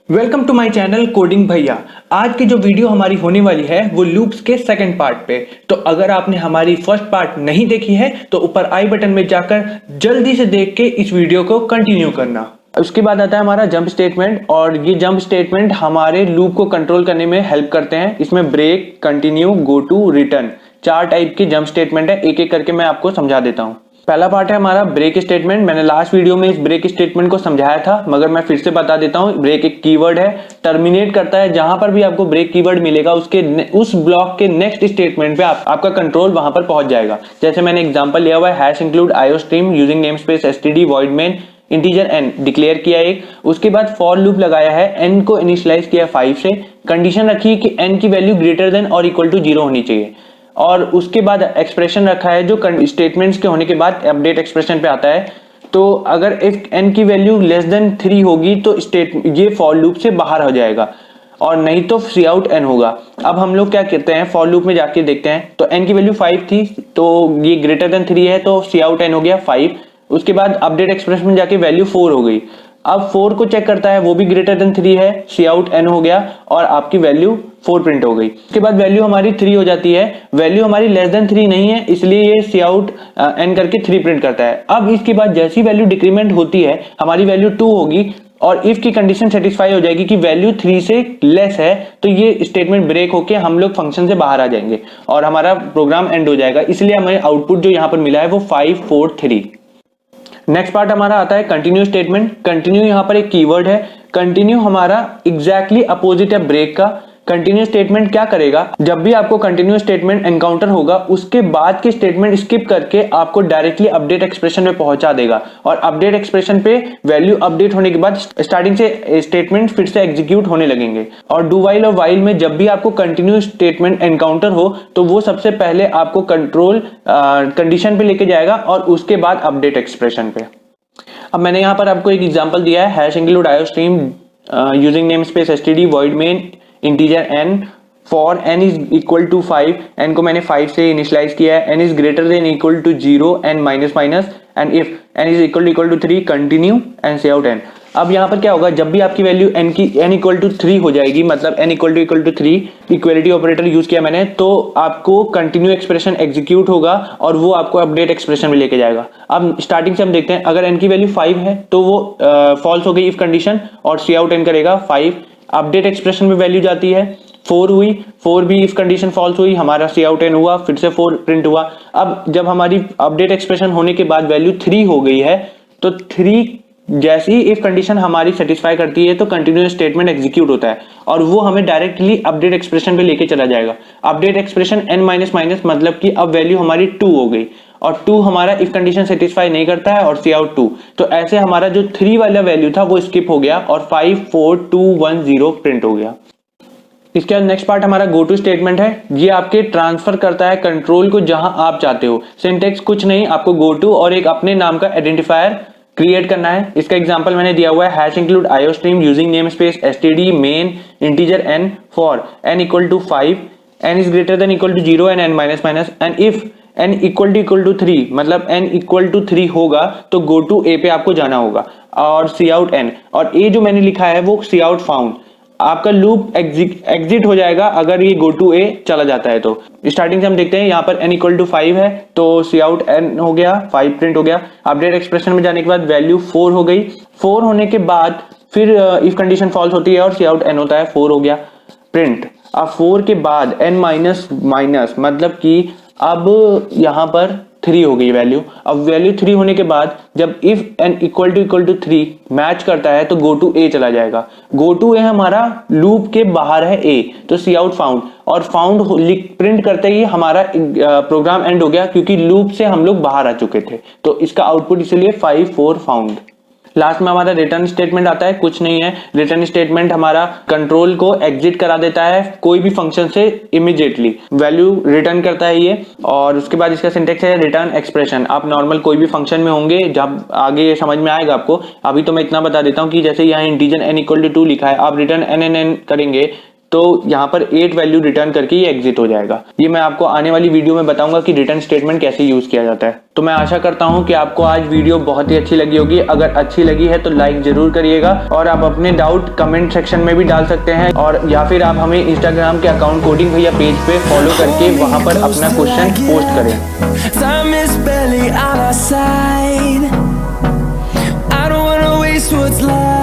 Welcome to my channel coding भैया। आज की जो वीडियो हमारी होने वाली है वो लूप्स के सेकंड पार्ट पे। तो अगर आपने हमारी फर्स्ट पार्ट नहीं देखी है तो ऊपर आई बटन में जाकर जल्दी से देख के इस वीडियो को कंटिन्यू करना। उसके बाद आता है हमारा जंप स्टेटमेंट, और ये जंप स्टेटमेंट हमारे लूप को कंट्रोल करने में हेल्प करते हैं। इसमें break, continue, go to, return, 4 type के जंप स्टेटमेंट है। एक एक करके मैं आपको समझा देता हूँ। पहला पार्ट है हमारा ब्रेक स्टेटमेंट। मैंने लास्ट वीडियो में इस ब्रेक स्टेटमेंट को समझाया था, मगर मैं फिर से बता देता हूं। ब्रेक एक कीवर्ड है, टर्मिनेट करता है। जहां पर भी आपको ब्रेक कीवर्ड मिलेगा उस ब्लॉक के नेक्स्ट स्टेटमेंट पे आपका कंट्रोल वहां पर पहुंच जाएगा। जैसे मैंने एग्जांपल लिया हुआ है, hash include iostream using name space STD void main integer n declare किया एक। उसके बाद फॉर लूप लगाया है, n को इनिशियलाइज किया 5 से, कंडीशन रखी कि n की वैल्यू ग्रेटर देन और इक्वल टू 0 होनी चाहिए। और उसके बाद एक्सप्रेशन रखा है जो स्टेटमेंट्स के होने के बाद अपडेट एक्सप्रेशन पे आता है। तो अगर इफ n की वैल्यू लेस देन 3 होगी तो ये फॉर लूप से बाहर हो जाएगा, और नहीं तो सी आउट n होगा। अब हम लोग क्या कहते हैं, फॉर लूप में जाके देखते हैं। तो n की वैल्यू 5 थी, तो ये ग्रेटर देन 3 है, तो सी आउट n हो गया 5। उसके बाद अपडेट एक्सप्रेशन में जाके वैल्यू 4 हो गई। अब 4 को चेक करता है, वो भी ग्रेटर देन 3 है, सी आउट n हो गया और आपकी वैल्यू 4 प्रिंट हो गई। उसके बाद वैल्यू हमारी 3 हो जाती है। वैल्यू हमारी लेस देन 3 नहीं है, इसलिए ये सी आउट n करके 3 प्रिंट करता है। अब इसके बाद जैसी वैल्यू डिक्रीमेंट होती है, हमारी वैल्यू 2 होगी और इफ की कंडीशन सेटिस्फाई हो जाएगी कि वैल्यू 3 से लेस है, तो ये स्टेटमेंट ब्रेक होके हम लोग फंक्शन से बाहर आ जाएंगे और हमारा प्रोग्राम एंड हो जाएगा। इसलिए हमें आउटपुट जो यहाँ पर मिला है वो 5 4 3। नेक्स्ट पार्ट हमारा आता है कंटिन्यू स्टेटमेंट। कंटिन्यू यहाँ पर एक कीवर्ड है। कंटिन्यू हमारा एग्जैक्टली अपोजिट है ब्रेक का। कंटिन्यू स्टेटमेंट क्या करेगा, जब भी आपको कंटिन्यू स्टेटमेंट एनकाउंटर होगा उसके बाद के स्टेटमेंट स्किप करके आपको डायरेक्टली अपडेट एक्सप्रेशन में पहुंचा देगा, और अपडेट एक्सप्रेशन पे वैल्यू अपडेट होने के बाद स्टार्टिंग से स्टेटमेंट फिर से एग्जीक्यूट होने लगेंगे। और डू वाइल और वाइल में जब भी आपको कंटिन्यू स्टेटमेंट एनकाउंटर हो तो वो सबसे पहले आपको कंट्रोल कंडीशन पे लेके जाएगा और उसके बाद अपडेट एक्सप्रेशन पे। अब मैंने यहाँ पर आपको एक एग्जांपल दिया है, hash include iostream using name space STD void main integer n for n is equal to 5। n को मैंने 5 से इनिशियलाइज किया है। n is greater than equal to 0 n minus minus, and if n is equal to 3 continue and C out n। अब यहाँ पर क्या होगा, जब भी आपकी वैल्यू n इक्वल टू 3 हो जाएगी, मतलब n equal to 3 equality operator use किया मैंने, तो आपको कंटिन्यू एक्सप्रेशन एग्जीक्यूट होगा और वो आपको अपडेट एक्सप्रेशन में लेके जाएगा। अब स्टार्टिंग से हम देखते हैं, अगर n की वैल्यू 5 है तो वो फॉल्स हो गई इफ कंडीशन और सी आउट n करेगा 5। अपडेट एक्सप्रेशन में वैल्यू जाती है 4 हुई, 4 भी इफ कंडीशन फॉल्स हुई, हमारा सी आउट n हुआ, फिर से 4 प्रिंट हुआ। अब जब हमारी अपडेट एक्सप्रेशन होने के बाद वैल्यू 3 हो गई है, तो 3 जैसी ही इफ कंडीशन हमारी सेटिस्फाई करती है तो कंटिन्यूअस स्टेटमेंट एग्जीक्यूट होता है और वो हमें डायरेक्टली अपडेट एक्सप्रेशन पे लेके चला जाएगा। Update expression n minus minus मतलब कि अब वैल्यू हमारी 2 हो गई, और 2 हमारा इफ कंडीशन सेटिस्फाई नहीं करता है और सी आउट 2। तो ऐसे हमारा जो 3 वाला वैल्यू था वो स्किप हो गया और 5 4 2 1 0 प्रिंट हो गया। इसके बाद नेक्स्ट पार्ट हमारा गो टू स्टेटमेंट है। ये आपके ट्रांसफर करता है कंट्रोल को जहां आप चाहते हो। सिंटेक्स कुछ नहीं, आपको गो टू और एक अपने नाम का आइडेंटिफायर क्रिएट करना है। इसका एग्जांपल मैंने दिया हुआ है, hash include iostream using name space STD main integer n for n equal to 5, n is greater than equal to 0 and n minus minus, and if n equal to 3 मतलब n equal to 3 होगा तो go to a पे आपको जाना होगा और सी out n, और a जो मैंने लिखा है वो सी आउट फाउंड। आपका लूप एग्जिट हो जाएगा अगर ये गो टू a चला जाता है। तो स्टार्टिंग से हम देखते हैं, यहाँ पर n इक्वल टू 5 है तो सी आउट n हो गया, 5 प्रिंट हो गया। अपडेट एक्सप्रेशन में जाने के बाद वैल्यू 4 हो गई। 4 होने के बाद फिर इफ कंडीशन फॉल्स होती है और सी आउट n होता है, 4 हो गया प्रिंट। अब 4 के बाद n माइनस माइनस मतलब कि अब यहाँ पर 3 हो गई वैल्यू। अब वैल्यू 3 होने के बाद जब if n equal to 3 match करता है तो गो टू a चला जाएगा। गो टू a हमारा लूप के बाहर है a, तो सी आउट फाउंड, और फाउंड प्रिंट करते ही हमारा प्रोग्राम एंड हो गया क्योंकि लूप से हम लोग बाहर आ चुके थे। तो इसका आउटपुट इसलिए 5 4 फाउंड। लास्ट में हमारा रिटर्न स्टेटमेंट आता है। कुछ नहीं है, रिटर्न स्टेटमेंट हमारा कंट्रोल को एग्जिट करा देता है कोई भी फंक्शन से इमीडिएटली, वैल्यू रिटर्न करता है ये। और उसके बाद इसका सिंटेक्स है रिटर्न एक्सप्रेशन। आप नॉर्मल कोई भी फंक्शन में होंगे, जब आगे ये समझ में आएगा आपको। अभी तो मैं इतना बता देता हूँ कि जैसे यहाँ इंटीजर n इक्वल टू 2 लिखा है, आप रिटर्न n करेंगे तो यहाँ पर 8 वैल्यू रिटर्न करके ये एग्जिट हो जाएगा। ये मैं आपको आने वाली वीडियो में बताऊंगा कि रिटर्न स्टेटमेंट कैसे यूज किया जाता है। तो मैं आशा करता हूं कि आपको आज वीडियो बहुत ही अच्छी लगी होगी। अगर अच्छी लगी है तो लाइक जरूर करिएगा और आप अपने डाउट कमेंट सेक्शन में भी डाल सकते हैं, और या फिर आप हमें इंस्टाग्राम के अकाउंट कोडिंग भैया पेज पे फॉलो करके वहां पर अपना क्वेश्चन पोस्ट करें। Time is barely on our side. I don't wanna waste what's left.